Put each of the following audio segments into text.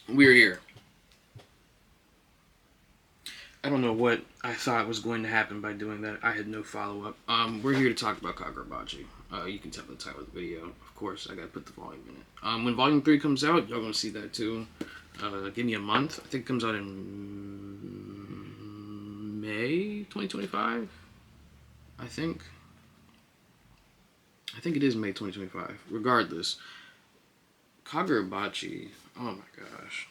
We're here. I don't know what I thought was going to happen by doing that. I had no follow up. We're here to talk about Kagurabachi. You can tell the title of the video. Of course, I gotta put the volume in it. When Volume 3 comes out, y'all gonna see that too. Give me a month. I think it comes out in May 2025. I think. I think it is May 2025. Regardless, Kagurabachi. Oh my gosh.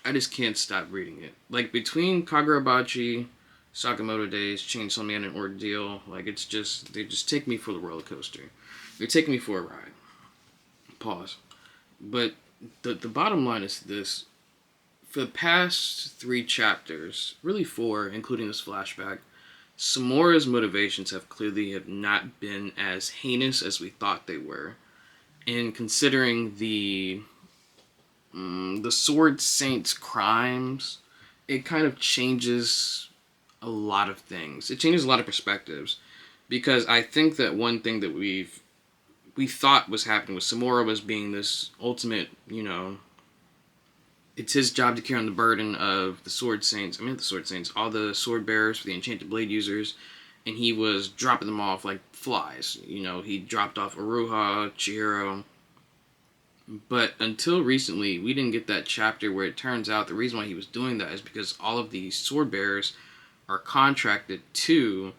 I just can't stop reading it. Like between Kagurabachi, Sakamoto Days, Chainsaw Man, and Ordeal, like it's just they just take me for the roller coaster. They're taking me for a ride. Pause. But the bottom line is this: for the past 3 chapters, really 4, including this flashback, Samura's motivations have not been as heinous as we thought they were. And considering the Sword Saint's crimes, it kind of changes a lot of things. It changes a lot of perspectives because I think that one thing that we thought was happening with Samura was being this ultimate, it's his job to carry on the burden of the Sword Saints. I mean, the Sword Saints, all the sword bearers for the Enchanted Blade users, and he was dropping them off like flies. He dropped off Aruha, Chihiro, but until recently, we didn't get that chapter where it turns out the reason why he was doing that is because all of these sword bearers are contracted to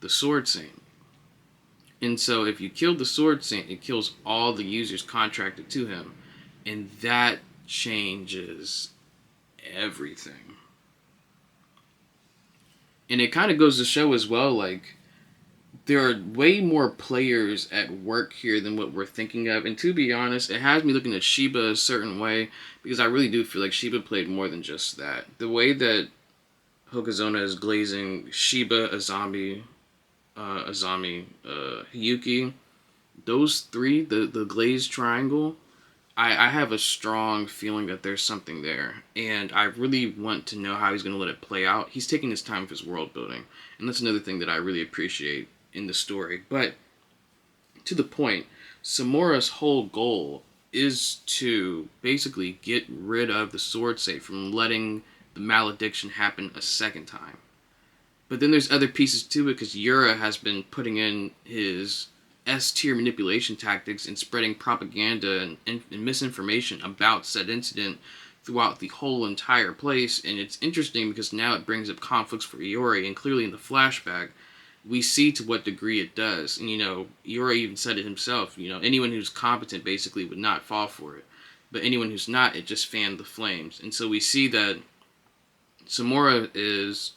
the Sword Saint. And so if you kill the Sword Saint, it kills all the users contracted to him. And that changes everything. And it kind of goes to show as well, like, there are way more players at work here than what we're thinking of. And to be honest, it has me looking at Shiba a certain way because I really do feel like Shiba played more than just that. The way that Hokazona is glazing Shiba, Hiyuki, those three, the glazed triangle, I have a strong feeling that there's something there. And I really want to know how he's going to let it play out. He's taking his time with his world building. And that's another thing that I really appreciate in the story. But to the point, Samura's whole goal is to basically get rid of the Sword Saint from letting the malediction happen a second time. But then there's other pieces to it because Yura has been putting in his S-tier manipulation tactics and spreading propaganda and misinformation about said incident throughout the whole entire place. And it's interesting because now it brings up conflicts for Iori, and clearly in the flashback, we see to what degree it does. And, Iori even said it himself, anyone who's competent basically would not fall for it. But anyone who's not, it just fanned the flames. And so we see that Samura is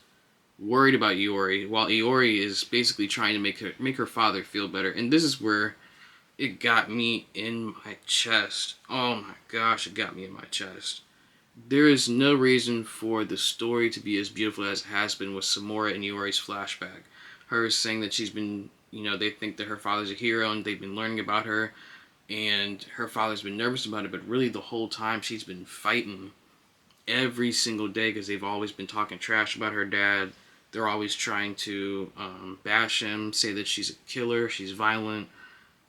worried about Iori, while Iori is basically trying to make her father feel better. And this is where it got me in my chest. Oh my gosh, it got me in my chest. There is no reason for the story to be as beautiful as it has been with Samura and Iori's flashback. Her saying that she's been, they think that her father's a hero and they've been learning about her, and her father's been nervous about it, but really the whole time she's been fighting every single day because they've always been talking trash about her dad. They're always trying to bash him, say that she's a killer, she's violent,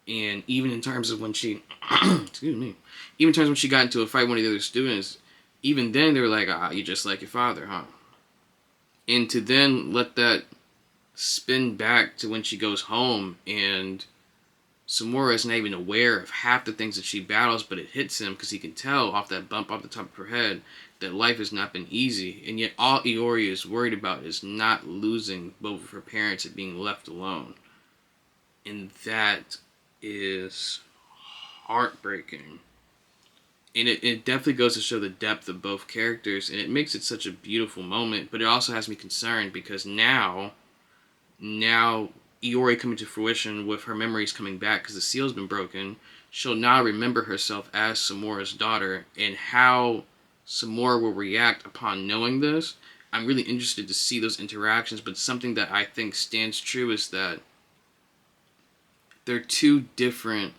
and even in terms of when she, excuse me, even in terms when she got into a fight with one of the other students, even then they were like, you just like your father, huh? And to then let that spin back to when she goes home and Samura is not even aware of half the things that she battles, but it hits him because he can tell off that bump off the top of her head that life has not been easy. And yet all Iori is worried about is not losing both of her parents and being left alone. And that is heartbreaking. And it definitely goes to show the depth of both characters, and it makes it such a beautiful moment, but it also has me concerned because now Iori coming to fruition with her memories coming back because the seal's been broken, she'll now remember herself as Samura's daughter, and how Samura will react upon knowing this. I'm really interested to see those interactions, but something that I think stands true is that they're two different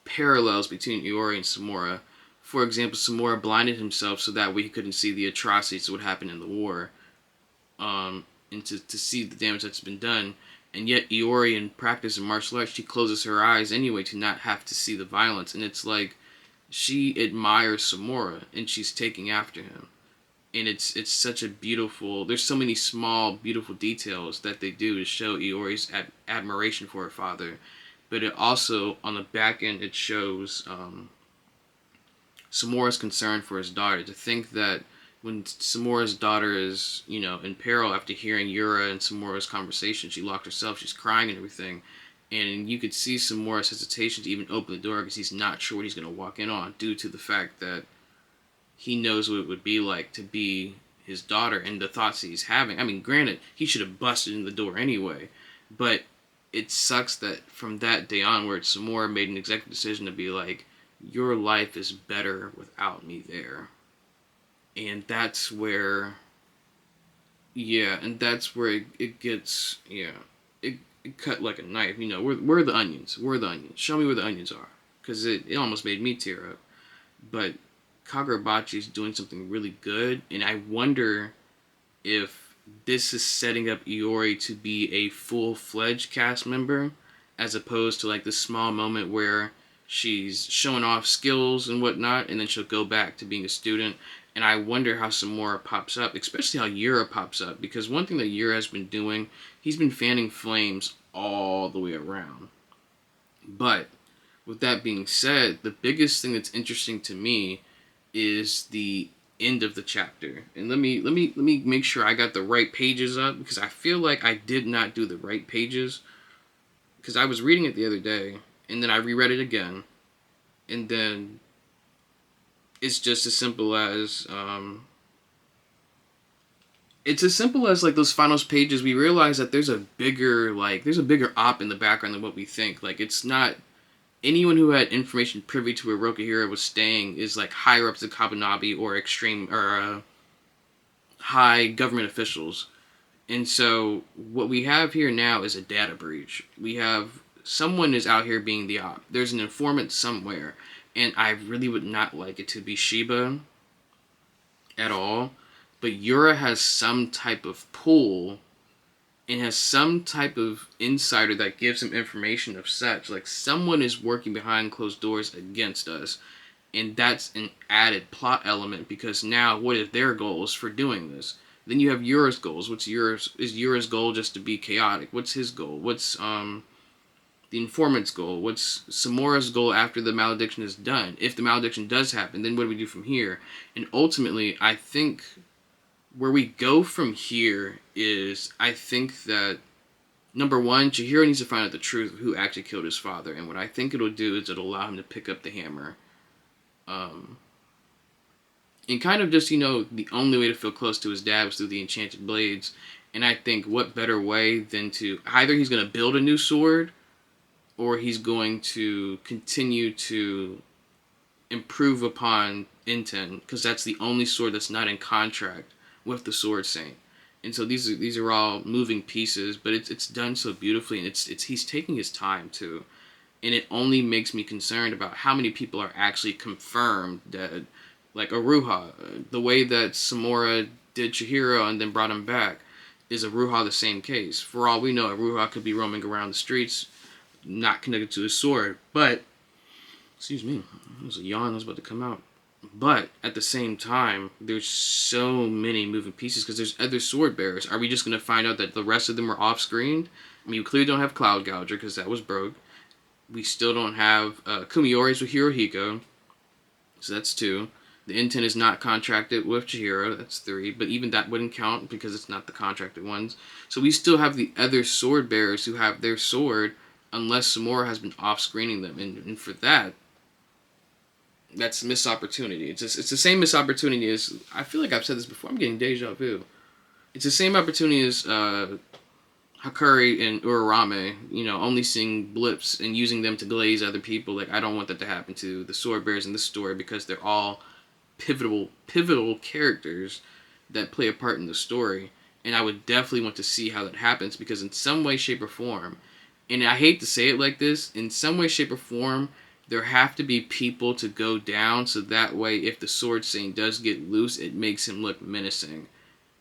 parallels between Iori and Samura. For example, Samura blinded himself so that way he couldn't see the atrocities that would happen in the war. And to see the damage that's been done. And yet Iori, in practice in martial arts, she closes her eyes anyway to not have to see the violence. And it's like, she admires Samura and she's taking after him. And it's such a beautiful. There's so many small, beautiful details that they do to show Iori's admiration for her father, but it also on the back end it shows Samura's concern for his daughter. To think that when Samura's daughter is, in peril after hearing Yura and Samura's conversation, she locked herself, she's crying and everything. And you could see Samura's hesitation to even open the door because he's not sure what he's going to walk in on due to the fact that he knows what it would be like to be his daughter and the thoughts he's having. I mean, granted, he should have busted in the door anyway, but it sucks that from that day onward, Samura made an executive decision to be like, your life is better without me there. And that's where, yeah, and that's where it gets, yeah, it cut like a knife. Where are the onions? Where are the onions? Show me where the onions are. Because it almost made me tear up. But Kagurabachi is doing something really good, and I wonder if this is setting up Iori to be a full-fledged cast member, as opposed to like this small moment where she's showing off skills and whatnot, and then she'll go back to being a student. And I wonder how Samura pops up, especially how Yura pops up, because one thing that Yura has been doing, he's been fanning flames all the way around. But with that being said, the biggest thing that's interesting to me is the end of the chapter. And let me make sure I got the right pages up, because I feel like I did not do the right pages, because I was reading it the other day and then I reread it again, and then it's just as simple as like those finals pages. We realize that there's a bigger op in the background than what we think. Like, it's not anyone who had information privy to where Rokuhira was staying is like higher ups at Kabunabi or high government officials. And so what we have here now is a data breach. We have someone is out here being the op. There's an informant somewhere, and I really would not like it to be Shiba at all. But Yura has some type of pull and has some type of insider that gives him information of such. Like, someone is working behind closed doors against us. And that's an added plot element, because now what are their goals for doing this? Then you have Yura's goals. Is Yura's goal just to be chaotic? What's his goal? What's the informant's goal? What's Samura's goal after the malediction is done? If the malediction does happen, then what do we do from here? And ultimately, I think where we go from here is, I think that, number one, Chihiro needs to find out the truth of who actually killed his father. And what I think it'll do is it'll allow him to pick up the hammer. And kind of just, the only way to feel close to his dad was through the enchanted blades. And I think what better way than to, either he's going to build a new sword, or he's going to continue to improve upon Inten, because that's the only sword that's not in contract with the Sword Saint. And so these are all moving pieces, but it's done so beautifully, and it's he's taking his time too. And it only makes me concerned about how many people are actually confirmed dead. Like Aruha, the way that Samura did Chihiro and then brought him back, is Aruha the same case? For all we know, Aruha could be roaming around the streets, not connected to his sword. But, excuse me, there was a yawn that was about to come out. But at the same time, there's so many moving pieces because there's other sword bearers. Are we just going to find out that the rest of them are off-screened? I mean, we clearly don't have Cloud Gouger because that was broke. We still don't have Kumiori's with Hirohiko, so that's 2. The Inten is not contracted with Chihiro, that's 3. But even that wouldn't count because it's not the contracted ones. So we still have the other sword bearers who have their sword unless Samura has been off-screening them. And for that, that's a missed opportunity. It's the same missed opportunity as, I feel like I've said this before, I'm getting deja vu. It's the same opportunity as Hakari and Urarame, only seeing blips and using them to glaze other people. Like, I don't want that to happen to the sword bearers in this story because they're all pivotal characters that play a part in the story. And I would definitely want to see how that happens because in some way, shape, or form, and I hate to say it like this, in some way, shape, or form, there have to be people to go down so that way if the Sword Saint does get loose, it makes him look menacing.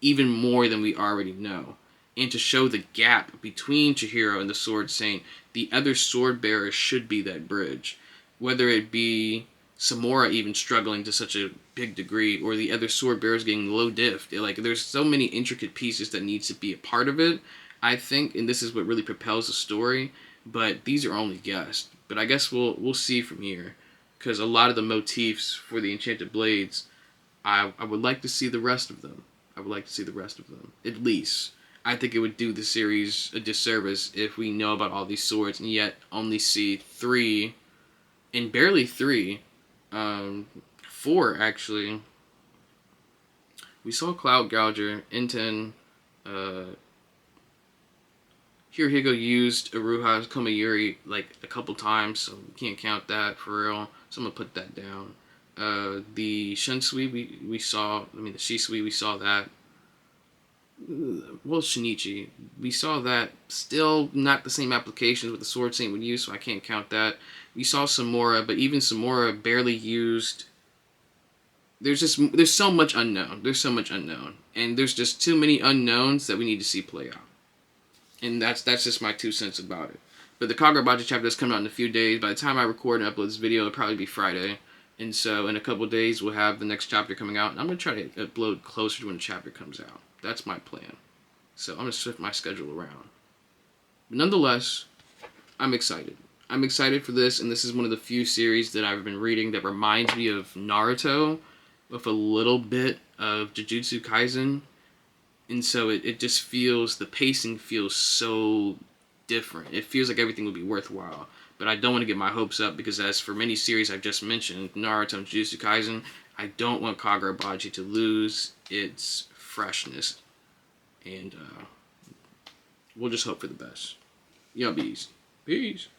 Even more than we already know. And to show the gap between Chihiro and the Sword Saint, the other sword bearers should be that bridge. Whether it be Samura even struggling to such a big degree, or the other sword bearers getting low diff. Like, there's so many intricate pieces that needs to be a part of it, I think, and this is what really propels the story. But these are only guessed. But I guess we'll see from here, because a lot of the motifs for the Enchanted Blades, I would like to see the rest of them. I would like to see the rest of them, at least. I think it would do the series a disservice if we know about all these swords and yet only see 3, and barely 3, 4 actually. We saw Cloud Gouger, Inten, Hirohiko used Iruha's Komayuri like a couple times, so we can't count that for real. So I'm gonna put that down. The Shinsui we saw, I mean the Shisui, we saw that. Well, Shinichi, we saw that. Still not the same applications with the Sword Saint would use, so I can't count that. We saw Samura, but even Samura barely used. There's so much unknown. There's so much unknown, and there's just too many unknowns that we need to see play out. And that's just my 2 cents about it. But the Kagurabachi chapter is coming out in a few days. By the time I record and upload this video, it'll probably be Friday. And so in a couple of days, we'll have the next chapter coming out. And I'm going to try to upload closer to when the chapter comes out. That's my plan. So I'm going to shift my schedule around. But nonetheless, I'm excited. I'm excited for this. And this is one of the few series that I've been reading that reminds me of Naruto with a little bit of Jujutsu Kaisen. And so it just feels, the pacing feels so different. It feels like everything will be worthwhile. But I don't want to get my hopes up, because as for many series I've just mentioned, Naruto and Jujutsu Kaisen, I don't want Kagurabachi to lose its freshness. And we'll just hope for the best. Y'all be easy. Peace.